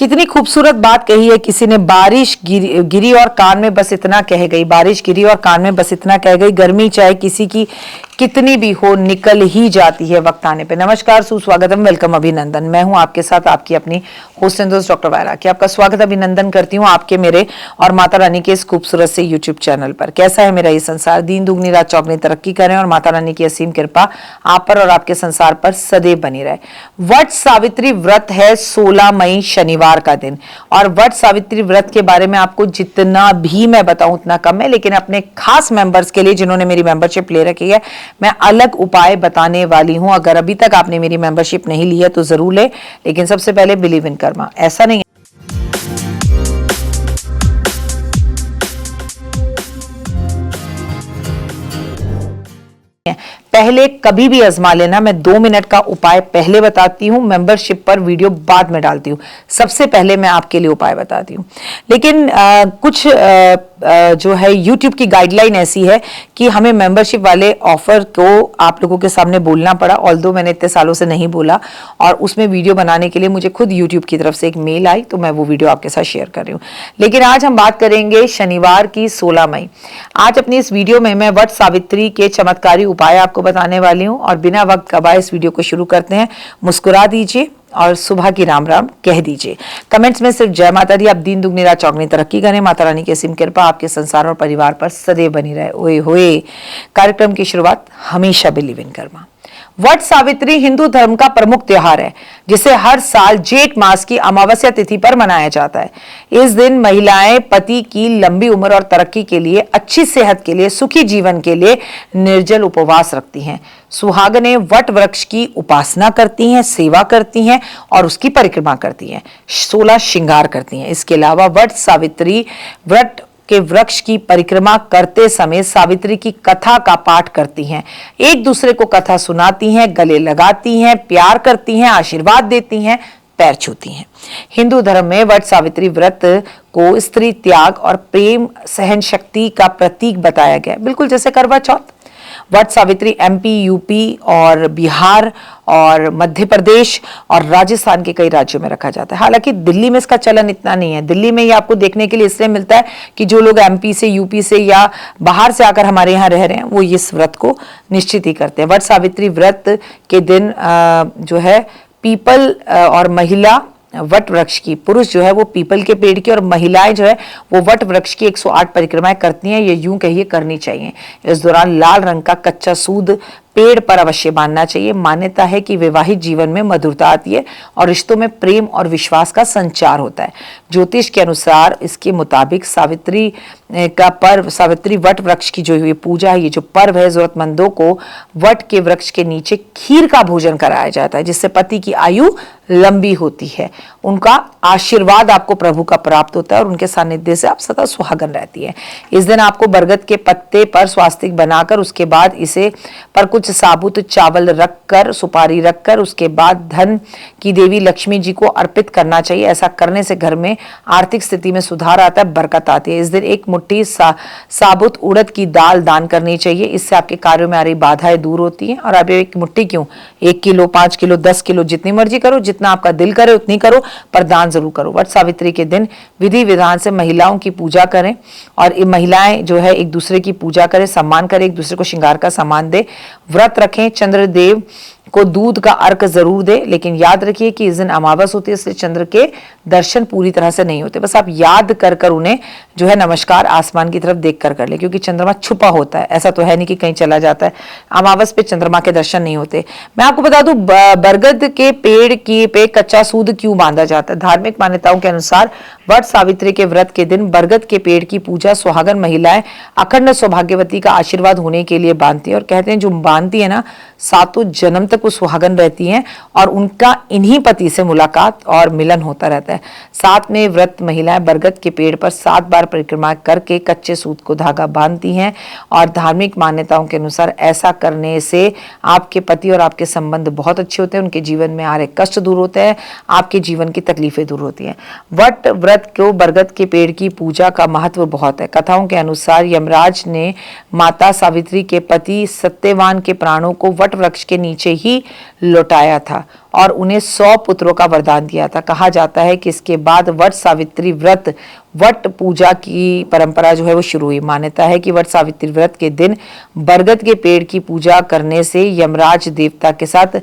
कितनी खूबसूरत बात कही है किसी ने। बारिश गिरी और कान में बस इतना कह गई, बारिश गिरी और कान में बस इतना कह गई, गर्मी चाहे किसी की कितनी भी हो निकल ही जाती है वक्त आने पे। नमस्कार, सुस्वागतम, वेलकम, अभिनंदन। मैं हूं आपके साथ आपकी अपनी होस्ट एंड दोस्त डॉक्टर वायरा की। आपका स्वागत अभिनंदन करती हूं आपके, मेरे और माता रानी के इस खूबसूरत से यूट्यूब चैनल पर। कैसा है मेरा ये संसार? दिन दुगनी रात चौगनी तरक्की करें और माता रानी की असीम कृपा आप पर और आपके संसार पर सदैव बनी रहे। वट सावित्री व्रत है 16 मई शनिवार का दिन, और वट सावित्री व्रत के बारे में आपको जितना भी मैं बताऊं उतना कम है, लेकिन अपने खास मेंबर्स के लिए जिन्होंने मेरी मेंबरशिप ले रखी है, मैं अलग उपाय बताने वाली हूं। अगर अभी तक आपने मेरी मेंबरशिप नहीं ली है तो जरूर ले, लेकिन सबसे पहले बिलीव इन कर्मा। ऐसा नहीं पहले कभी भी आजमा लेना। मैं 2 मिनट का उपाय पहले बताती हूँ, मेंबरशिप पर वीडियो बाद में डालती हूँ। सबसे पहले मैं आपके लिए उपाय बताती हूँ, लेकिन कुछ जो है YouTube की गाइडलाइन ऐसी है कि हमें मेंबरशिप वाले ऑफर को आप लोगों के सामने बोलना पड़ा। ऑल्दो मैंने इतने सालों से नहीं बोला, और उसमें वीडियो बनाने के लिए मुझे खुद YouTube की तरफ से एक मेल आई, तो मैं वो वीडियो आपके साथ शेयर कर रही हूँ। लेकिन आज हम बात करेंगे शनिवार की 16 मई। आज अपनी इस वीडियो में मैं वट सावित्री के चमत्कारी उपाय आपको बताने वाली हूँ, और बिना वक्त गवाए इस वीडियो को शुरू करते हैं। मुस्कुरा दीजिए और सुबह की राम राम कह दीजिए। कमेंट्स में सिर्फ जय माता दी। आप दिन दुगनी रात चौगनी तरक्की करें, माता रानी की असीम कृपा आपके संसार और परिवार पर सदैव बनी रहे। ओए होए। कार्यक्रम की शुरुआत हमेशा बिलीव इन कर्मा। वट सावित्री हिंदू धर्म का प्रमुख त्योहार है, जिसे हर साल जेठ मास की अमावस्या तिथि पर मनाया जाता है। इस दिन महिलाएं पति की लंबी उम्र और तरक्की के लिए, अच्छी सेहत के लिए, सुखी जीवन के लिए निर्जल उपवास रखती हैं। सुहागनें वट वृक्ष की उपासना करती हैं, सेवा करती हैं और उसकी परिक्रमा करती हैं, 16 श्रृंगार करती हैं। इसके अलावा वट सावित्री व्रत के वृक्ष की परिक्रमा करते समय सावित्री की कथा का पाठ करती हैं, एक दूसरे को कथा सुनाती हैं, गले लगाती हैं, प्यार करती हैं, आशीर्वाद देती हैं, पैर छूती हैं। हिंदू धर्म में वट सावित्री व्रत को स्त्री त्याग और प्रेम सहन शक्ति का प्रतीक बताया गया, बिल्कुल जैसे करवा चौथ। वट सावित्री MP, UP और बिहार और मध्य प्रदेश और राजस्थान के कई राज्यों में रखा जाता है। हालांकि दिल्ली में इसका चलन इतना नहीं है। दिल्ली में ये आपको देखने के लिए इसलिए मिलता है कि जो लोग MP से, UP से या बाहर से आकर हमारे यहाँ रह रहे हैं, वो इस व्रत को निश्चित ही करते हैं। वट सावित्री व्रत के दिन जो है पीपल और महिला वट वृक्ष की, पुरुष जो है वो पीपल के पेड़ की और महिलाएं जो है वो वट वृक्ष की 108 परिक्रमाएं करती हैं। ये यूं कहिए करनी चाहिए। इस दौरान लाल रंग का कच्चा सूद पेड़ पर अवश्य बांधना चाहिए। मान्यता है कि वैवाहिक जीवन में मधुरता आती है और रिश्तों में प्रेम और विश्वास का संचार होता है। ज्योतिष के अनुसार इसके मुताबिक सावित्री का पर्व, सावित्री वट वृक्ष की जो ये पूजा है, ये जो पर्व है, जरूरतमंदों को वट के वृक्ष के नीचे खीर का भोजन कराया जाता है, जिससे पति की आयु लंबी होती है, उनका आशीर्वाद आपको प्रभु का प्राप्त होता है और उनके सानिध्य से आप सदा सुहागन रहती है। इस दिन आपको बरगद के पत्ते पर स्वास्तिक बनाकर, उसके बाद इसे पर कुछ साबुत चावल रखकर, सुपारी रखकर, उसके बाद धन की देवी लक्ष्मी जी को अर्पित करना चाहिए। ऐसा करने से घर में आर्थिक स्थिति में सुधार आता है, बरकत आती है। इस दिन एक मुट्ठी साबुत उड़द की दाल दान करनी चाहिए। इससे आपके कार्यों में आ रही बाधाएं दूर होती हैं। और आप एक मुट्ठी क्यों, 1 किलो, 5 किलो, 10 किलो, जितनी मर्जी करो, जितना आपका दिल करे उतनी करो, पर दान जरूर करो। वट सावित्री के दिन विधि विधान से महिलाओं की पूजा करें, और ये महिलाएं जो है एक दूसरे की पूजा करें, सम्मान करें, एक दूसरे को श्रृंगार का सामान दे, व्रत रखें। चंद्रदेव को दूध का अर्घ जरूर दे, लेकिन याद रखिए कि इस दिन अमावस होती है, इसलिए चंद्र के दर्शन पूरी तरह से नहीं होते। बस आप याद कर कर उन्हें जो है नमस्कार आसमान की तरफ देख कर ले, क्योंकि चंद्रमा छुपा होता है, ऐसा तो है नहीं कि कहीं चला जाता है। अमावस पे चंद्रमा के दर्शन नहीं होते। मैं आपको बता दूं, बरगद के पेड़ की पे कच्चा सूद क्यों बांधा जाता है। धार्मिक मान्यताओं के अनुसार वट सावित्री के व्रत के दिन बरगद के पेड़ की पूजा सुहागन महिलाएं अखंड सौभाग्यवती का आशीर्वाद होने के लिए बांधती है, और कहते हैं जो बांधती है ना, 7 जन्म तक वो सुहागन रहती हैं और उनका इन्हीं पति से मुलाकात और मिलन होता रहता है। साथ में व्रत महिलाएं बरगद के पेड़ पर 7 बार परिक्रमा करके कच्चे सूत को धागा बांधती हैं, और धार्मिक मान्यताओं के अनुसार ऐसा करने से आपके पति और आपके संबंध बहुत अच्छे होते हैं, उनके जीवन में आ रहे कष्ट दूर होते हैं, आपके जीवन की तकलीफें दूर होती हैं। वट व्रत को, बरगद के पेड़ की पूजा का महत्व बहुत है। कथाओं के अनुसार यमराज ने माता सावित्री के पति सत्यवान के प्राणों को वट वृक्ष के नीचे ही भी लौटाया था और उन्हें 100 पुत्रों का वरदान दिया था। कहा जाता है कि इसके बाद वट सावित्री व्रत, वट पूजा की परंपरा जो है वो शुरू हुई। मान्यता है कि वट सावित्री व्रत के दिन बरगद के पेड़ की पूजा करने से यमराज देवता के साथ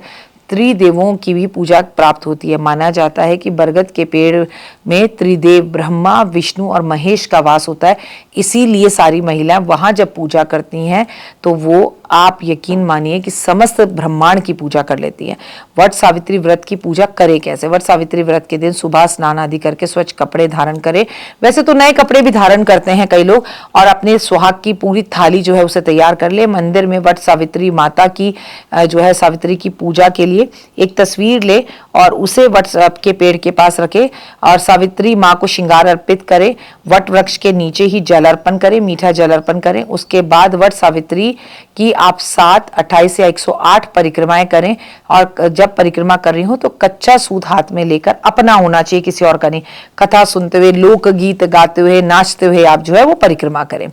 त्रिदेवों की भी पूजा प्राप्त होती है। माना जाता है कि बरगद के पेड़ में त्रिदेव ब्रह्मा, विष्णु और महेश का वास होता है, इसीलिए सारी महिलाएं वहां जब पूजा करती हैं तो वो, आप यकीन मानिए कि समस्त ब्रह्मांड की पूजा कर लेती हैं। वट सावित्री व्रत की पूजा करें कैसे? वट सावित्री व्रत के दिन सुबह स्नान आदि करके स्वच्छ कपड़े धारण करें। वैसे तो नए कपड़े भी धारण करते हैं कई लोग, और अपने सुहाग की पूरी थाली जो है उसे तैयार कर ले। मंदिर में वट सावित्री माता की जो है सावित्री की पूजा के लिए एक तस्वीर ले और उसे वट के पेड़ के पास रखे और सावित्री माँ को श्रृंगार अर्पित करे। वट वृक्ष के नीचे ही जल अर्पण करें, मीठा जल अर्पण करें। उसके बाद वट सावित्री की आप 7, 28 या 108 परिक्रमाएं करें, और जब परिक्रमा कर रही हो तो कच्चा सूत हाथ में लेकर, अपना होना चाहिए, किसी और का नहीं, कथा सुनते हुए, लोकगीत गाते हुए, नाचते हुए आप जो है वो परिक्रमा करें।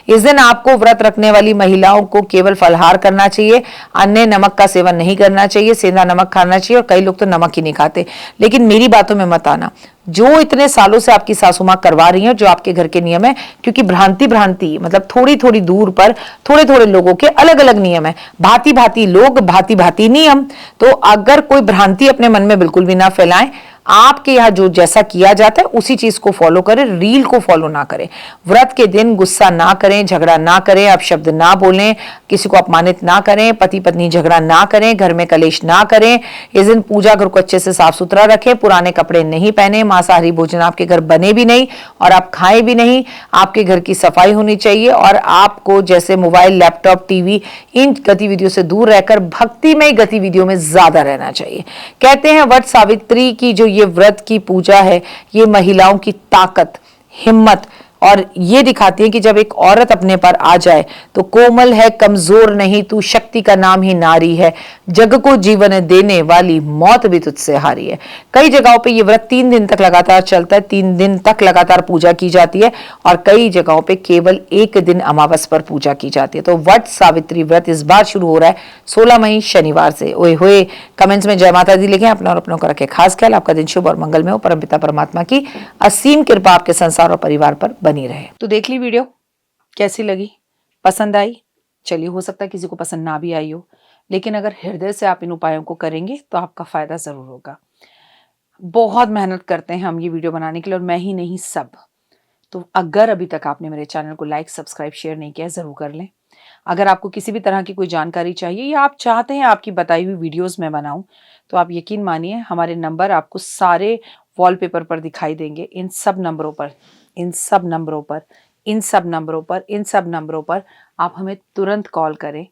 इस दिन आपको व्रत रखने वाली महिलाओं को केवल फलाहार करना चाहिए, अन्य नमक का सेवन नहीं करना चाहिए, सेंधा नमक खाना चाहिए, और कई लोग तो नमक ही नहीं खाते। लेकिन मेरी बातों में मत आना, जो इतने सालों से आपकी सासू माँ करवा रही हैं, जो आपके घर के नियम है, क्योंकि भ्रांति मतलब थोड़ी थोड़ी दूर पर थोड़े थोड़े लोगों के अलग अलग नियम है, भांति भांति लोग, भांति भांति नियम। तो अगर कोई भ्रांति अपने मन में बिल्कुल भी ना फैलाएं, आपके यहाँ जो जैसा किया जाता है उसी चीज को फॉलो करें, रील को फॉलो ना करें। व्रत के दिन गुस्सा ना करें, झगड़ा ना करें, अपशब्द ना बोलें, किसी को अपमानित ना करें, पति पत्नी झगड़ा ना करें, घर में कलेश ना करें। इस दिन पूजा घर को अच्छे से साफ सुथरा रखें, पुराने कपड़े नहीं पहने, मांसाहारी भोजन आपके घर बने भी नहीं और आप खाएं भी नहीं। आपके घर की सफाई होनी चाहिए और आपको जैसे मोबाइल, लैपटॉप, टीवी, इन गतिविधियों से दूर रहकर भक्तिमय गतिविधियों में ज्यादा रहना चाहिए। कहते हैं वट सावित्री की जो ये व्रत की पूजा है, ये महिलाओं की ताकत, हिम्मत और ये दिखाती है कि जब एक औरत अपने पर आ जाए तो कोमल है, कमजोर नहीं, तू शक्ति का नाम ही नारी है, जग को जीवन देने वाली मौत भी तुझसे हारी है। कई जगहों पे ये व्रत 3 दिन तक लगातार चलता है, 3 दिन तक लगातार पूजा की जाती है और कई जगहों पे केवल 1 दिन अमावस पर पूजा की जाती है। तो वट सावित्री व्रत इस बार शुरू हो रहा है 16 मई शनिवार से। ओए होए, कमेंट्स में जय माता दी लिखें। अपना और अपनों को रखें खास ख्याल। आपका दिन शुभ और मंगल में हो। परमपिता परमात्मा की असीम कृपा आपके संसार और परिवार पर बनी रहे। तो देख ली वीडियो, कैसी लगी, पसंद आई? चलिए, हो सकता है किसी को पसंद ना भी आई हो, लेकिन अगर हृदय से आप इन उपायों को करेंगे तो आपका फायदा जरूर होगा। बहुत मेहनत करते हैं हम ये वीडियो बनाने के लिए, और मैं ही नहीं, सब। तो अगर अभी तक आपने मेरे चैनल को लाइक, सब्सक्राइब, शेयर नहीं किया, जरूर कर लें। अगर आपको किसी भी तरह की कोई जानकारी चाहिए या आप चाहते हैं आपकी बताई हुई वीडियोस मैं बनाऊं, तो आप यकीन मानिए हमारे नंबर आपको सारे वॉलपेपर पर दिखाई देंगे। इन सब नंबरों पर आप हमें तुरंत कॉल करें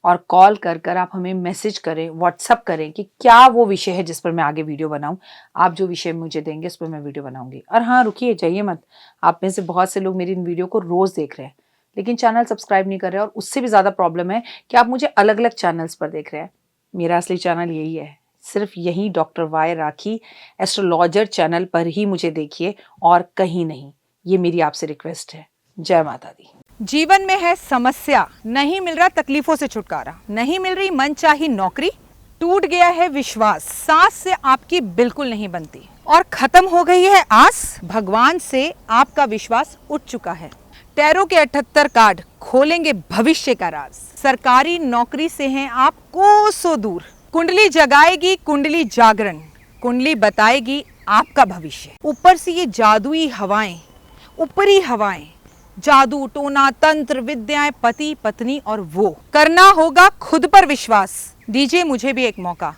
और कॉल कर आप हमें मैसेज करें, व्हाट्सअप करें कि क्या वो विषय है जिस पर मैं आगे वीडियो बनाऊं। आप जो विषय मुझे देंगे उस पर मैं वीडियो बनाऊंगी। और हाँ, रुकिए, जाइए मत। आप में से बहुत से लोग मेरी इन वीडियो को रोज देख रहे हैं लेकिन चैनल सब्सक्राइब नहीं कर रहे हैं, और उससे भी ज्यादा प्रॉब्लम है कि आप मुझे अलग अलग चैनल्स पर देख रहे हैं। मेरा असली चैनल यही है, सिर्फ यही डॉक्टर वाई राखी एस्ट्रोलॉजर चैनल पर ही मुझे देखिए और कहीं नहीं। ये मेरी आपसे रिक्वेस्ट है। जय माता दी। जीवन में है समस्या, नहीं मिल रहा तकलीफों से छुटकारा, नहीं मिल रही मनचाही नौकरी, टूट गया है विश्वास, सांस से आपकी बिल्कुल नहीं बनती और खत्म हो गई है आस, भगवान से आपका विश्वास उठ चुका है। टैरो के 78 कार्ड खोलेंगे भविष्य का राज। सरकारी नौकरी से हैं आप कोसों दूर। कुंडली जगाएगी कुंडली जागरण, कुंडली बताएगी आपका भविष्य। ऊपर से ये जादुई हवाएं, ऊपरी हवाएं, जादू, टोना, तंत्र, विद्याएं, पति पत्नी, और वो करना होगा खुद पर विश्वास। दीजिए मुझे भी एक मौका,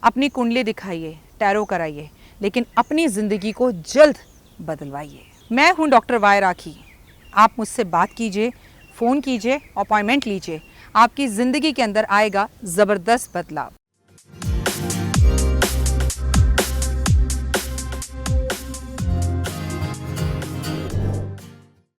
अपनी कुंडली दिखाइए, टैरो कराइए, लेकिन अपनी जिंदगी को जल्द बदलवाइए। मैं हूं डॉक्टर वाई राखी। आप मुझसे बात कीजिए, फ़ोन कीजिए, अपॉइंटमेंट लीजिए। आपकी ज़िंदगी के अंदर आएगा ज़बरदस्त बदलाव।